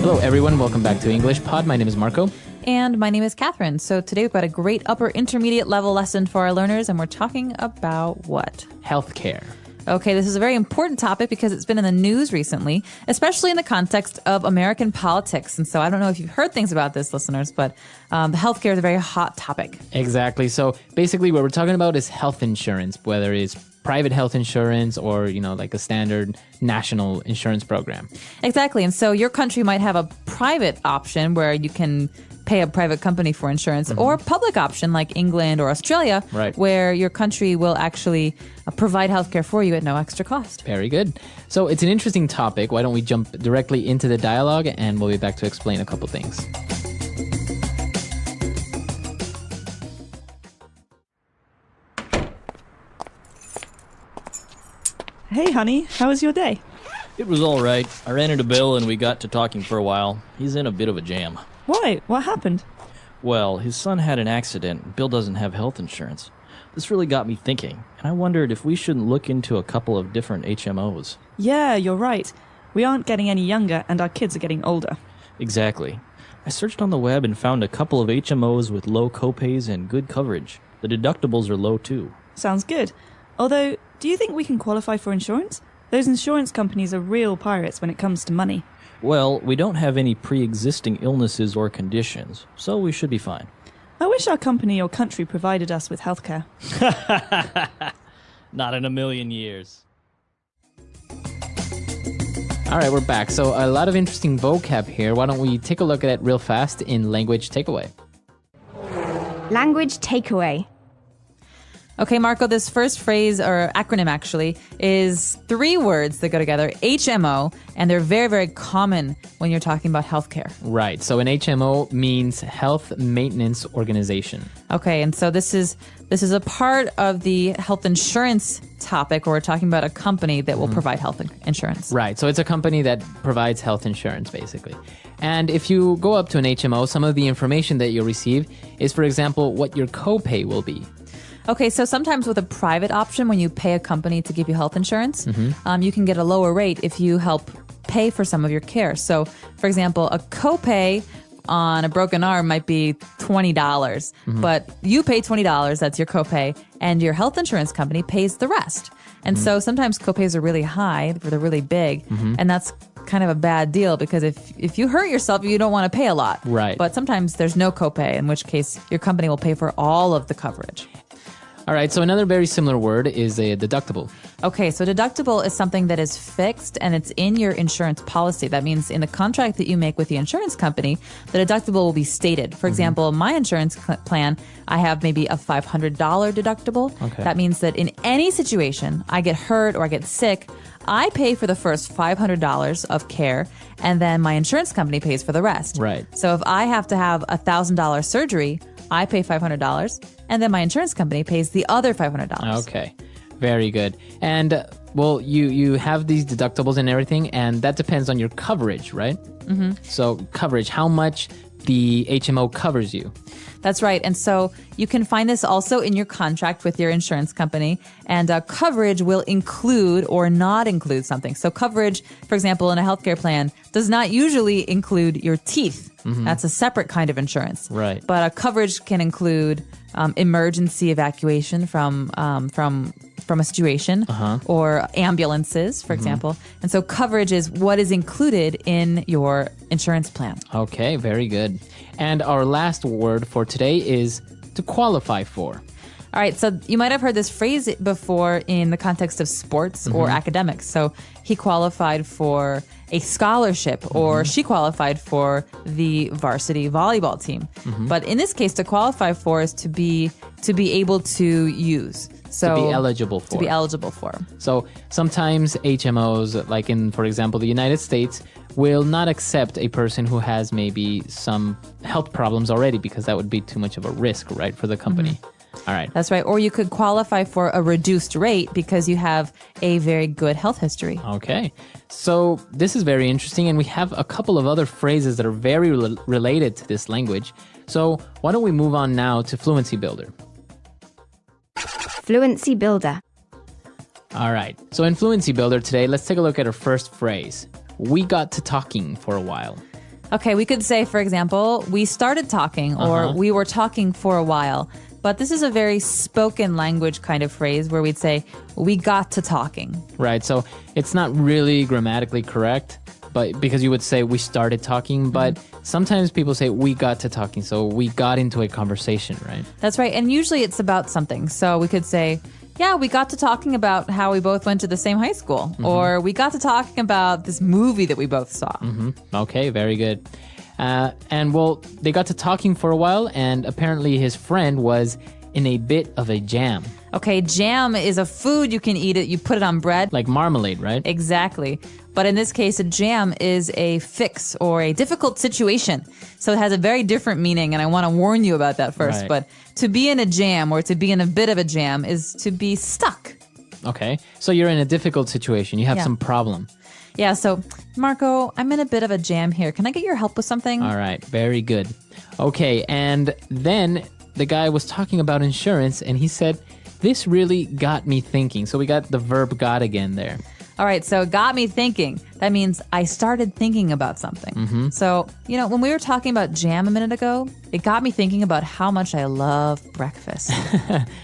Hello, everyone. Welcome back to English Pod. My name is Marco. And my name is Catherine. So today we've got a great upper intermediate level lesson for our learners, and we're talking about what? Healthcare. Okay, this is a very important topic because it's been in the news recently, especially in the context of American politics. And so I don't know if you've heard things about this, listeners, but healthcare is a very hot topic. Exactly. So basically what we're talking about is health insurance, whether it's private health insurance or, like a standard national insurance program. Exactly. And so your country might have a private option where you can pay a private company for insurance, or a public option like England or Australia, right, where your country will actually provide healthcare for you at no extra cost. Very good. So it's an interesting topic. Why don't we jump directly into the dialogue, and we'll be back to explain a couple things. Hey, honey, how was your day? It was all right. I ran into Bill and we got to talking for a while. He's in a bit of a jam. Why? What happened? Well, his son had an accident. Bill doesn't have health insurance. This really got me thinking, and I wondered if we shouldn't look into a couple of different HMOs. Yeah, you're right. We aren't getting any younger, and our kids are getting older. Exactly. I searched on the web and found a couple of HMOs with low copays and good coverage. The deductibles are low, too. Sounds good. Although, do you think we can qualify for insurance? Those insurance companies are real pirates when it comes to money. Well, we don't have any pre-existing illnesses or conditions, so we should be fine. I wish our company or country provided us with healthcare. Not in a million years. All right, we're back. So a lot of interesting vocab here. Why don't we take a look at it real fast in Language Takeaway? Language takeaway. Okay, Marco, this first phrase, or acronym actually, is 3 words that go together, HMO, and they're very, very common when you're talking about healthcare. Right. So an HMO means Health Maintenance Organization. Okay, and so this is a part of the health insurance topic where we're talking about a company that will provide health insurance. Right. So it's a company that provides health insurance, basically. And if you go up to an HMO, some of the information that you'll receive is, for example, what your copay will be. Okay, so sometimes with a private option, when you pay a company to give you health insurance, you can get a lower rate if you help pay for some of your care. So, for example, a copay on a broken arm might be $20, but you pay $20, that's your copay, and your health insurance company pays the rest. And so sometimes copays are really high, they're really big, and that's kind of a bad deal because if you hurt yourself, you don't want to pay a lot. Right. But sometimes there's no copay, in which case your company will pay for all of the coverage. All right, so another very similar word is a deductible. Okay, so deductible is something that is fixed and it's in your insurance policy. That means in the contract that you make with the insurance company, the deductible will be stated. For example, my insurance plan, I have maybe a $500 deductible. Okay. That means that in any situation, I get hurt or I get sick, I pay for the first $500 of care, and then my insurance company pays for the rest. Right. So if I have to have a $1,000 surgery, I pay $500, and then my insurance company pays the other $500. Okay, very good. And, well, you have these deductibles and everything, and that depends on your coverage, right? So coverage, how much the HMO covers you. That's right. And so you can find this also in your contract with your insurance company. And coverage will include or not include something. So coverage, for example, in a healthcare plan, does not usually include your teeth. That's a separate kind of insurance. Right. But coverage can include emergency evacuation from a situation or ambulances, for example. And so coverage is what is included in your insurance plan. Okay, very good. And our last word for today is to qualify for. All right, so you might have heard this phrase before in the context of sports or academics. So he qualified for a scholarship or she qualified for the varsity volleyball team. But in this case, to qualify for is to be able to use. So to be eligible for. To be eligible for. So sometimes HMOs, like in, for example, the United States, will not accept a person who has maybe some health problems already because that would be too much of a risk, right, for the company. All right. That's right. Or you could qualify for a reduced rate because you have a very good health history. Okay. So this is very interesting, and we have a couple of other phrases that are very related to this language. So why don't we move on now to Fluency Builder? Fluency Builder. All right. So in Fluency Builder today, let's take a look at our first phrase. We got to talking for a while. Okay, we could say, for example, we started talking or we were talking for a while. But this is a very spoken language kind of phrase where we'd say, we got to talking. Right. So it's not really grammatically correct, but because you would say we started talking, but sometimes people say we got to talking. So we got into a conversation, right? That's right. And usually it's about something. So we could say, yeah, we got to talking about how we both went to the same high school. Or we got to talking about this movie that we both saw. Okay, very good. And well, they got to talking for a while, and apparently his friend was in a bit of a jam. Okay, jam is a food you can eat it. You put it on bread. Like marmalade, right? Exactly. But in this case, a jam is a fix or a difficult situation. So it has a very different meaning, and I want to warn you about that first. Right. But to be in a jam or to be in a bit of a jam is to be stuck. Okay, so you're in a difficult situation. You have some problem. Yeah, so Marco, I'm in a bit of a jam here. Can I get your help with something? All right, very good. Okay, and then the guy was talking about insurance, and he said, this really got me thinking. So we got the verb got again there. All right, so it got me thinking. That means I started thinking about something. So, when we were talking about jam a minute ago, it got me thinking about how much I love breakfast.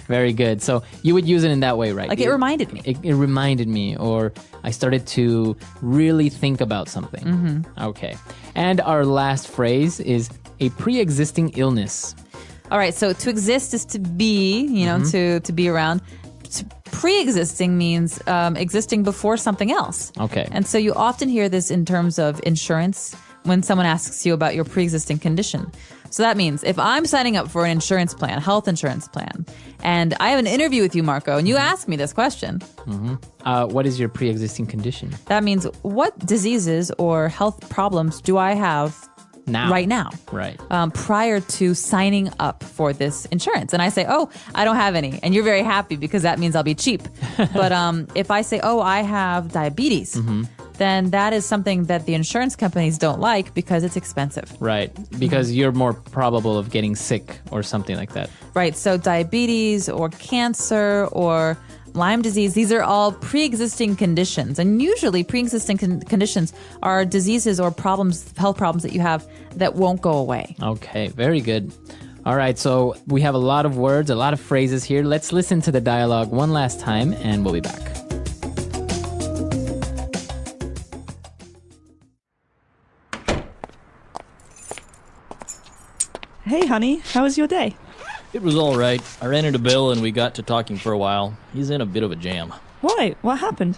Very good. So you would use it in that way, right? Like it reminded me. It reminded me, or I started to really think about something. Okay. And our last phrase is a pre-existing illness. All right, so to exist is to be, to be around. Pre-existing means existing before something else. Okay. And so you often hear this in terms of insurance when someone asks you about your pre-existing condition. So that means if I'm signing up for an insurance plan, health insurance plan, and I have an interview with you, Marco, and you ask me this question. What is your pre-existing condition? That means what diseases or health problems do I have right now? Right. Prior to signing up for this insurance. And I say, oh, I don't have any. And you're very happy because that means I'll be cheap. But if I say, oh, I have diabetes, then that is something that the insurance companies don't like because it's expensive. Right. Because you're more probable of getting sick or something like that. Right. So diabetes or cancer or Lyme disease, these are all pre-existing conditions. And usually pre-existing conditions are diseases or problems, health problems that you have that won't go away. Okay, very good. All right, so we have a lot of words, a lot of phrases here. Let's listen to the dialogue one last time, and we'll be back. Hey, honey, how was your day? It was all right. I ran into Bill and we got to talking for a while. He's in a bit of a jam. Why? What happened?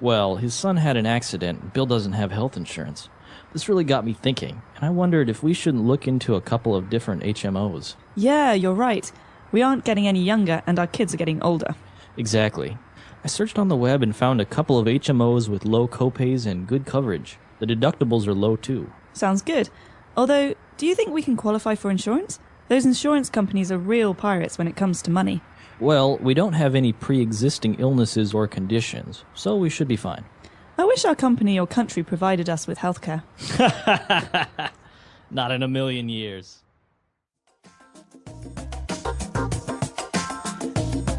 Well, his son had an accident. Bill doesn't have health insurance. This really got me thinking, and I wondered if we shouldn't look into a couple of different HMOs. Yeah, you're right. We aren't getting any younger and our kids are getting older. Exactly. I searched on the web and found a couple of HMOs with low copays and good coverage. The deductibles are low too. Sounds good. Although, do you think we can qualify for insurance? Those insurance companies are real pirates when it comes to money. Well, we don't have any pre-existing illnesses or conditions, so we should be fine. I wish our company or country provided us with healthcare. Not in a million years.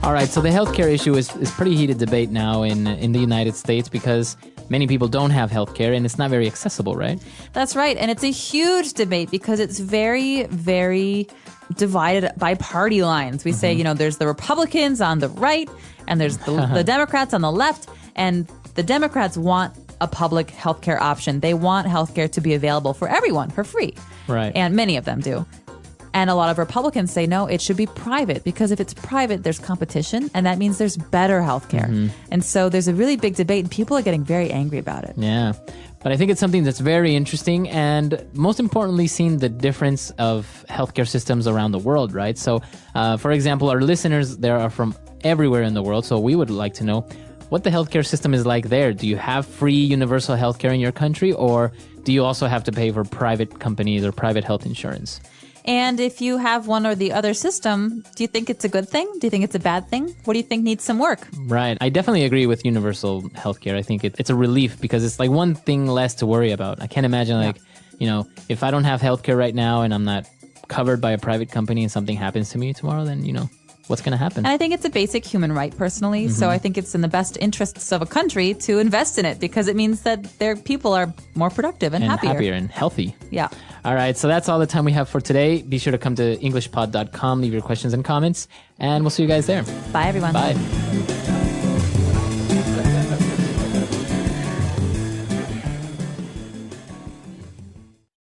All right, so the healthcare issue is pretty heated debate now in the United States because many people don't have healthcare and it's not very accessible, right? That's right. And it's a huge debate because it's very, very divided by party lines. We say, there's the Republicans on the right and there's the Democrats on the left. And the Democrats want a public healthcare option. They want healthcare to be available for everyone for free. Right. And many of them do. And a lot of Republicans say, no, it should be private because if it's private, there's competition and that means there's better healthcare. And so there's a really big debate and people are getting very angry about it. Yeah. But I think it's something that's very interesting and most importantly, seeing the difference of healthcare systems around the world, right? So, for example, our listeners there are from everywhere in the world. So we would like to know what the healthcare system is like there. Do you have free universal healthcare in your country or do you also have to pay for private companies or private health insurance? And if you have one or the other system, do you think it's a good thing? Do you think it's a bad thing? What do you think needs some work? Right. I definitely agree with universal healthcare. I think it's a relief because it's like one thing less to worry about. I can't imagine if I don't have healthcare right now and I'm not covered by a private company and something happens to me tomorrow, then, what's going to happen? And I think it's a basic human right, personally. So I think it's in the best interests of a country to invest in it because it means that their people are more productive and happier and healthy. Yeah. All right, so that's all the time we have for today. Be sure to come to EnglishPod.com, leave your questions and comments, and we'll see you guys there. Bye, everyone. Bye.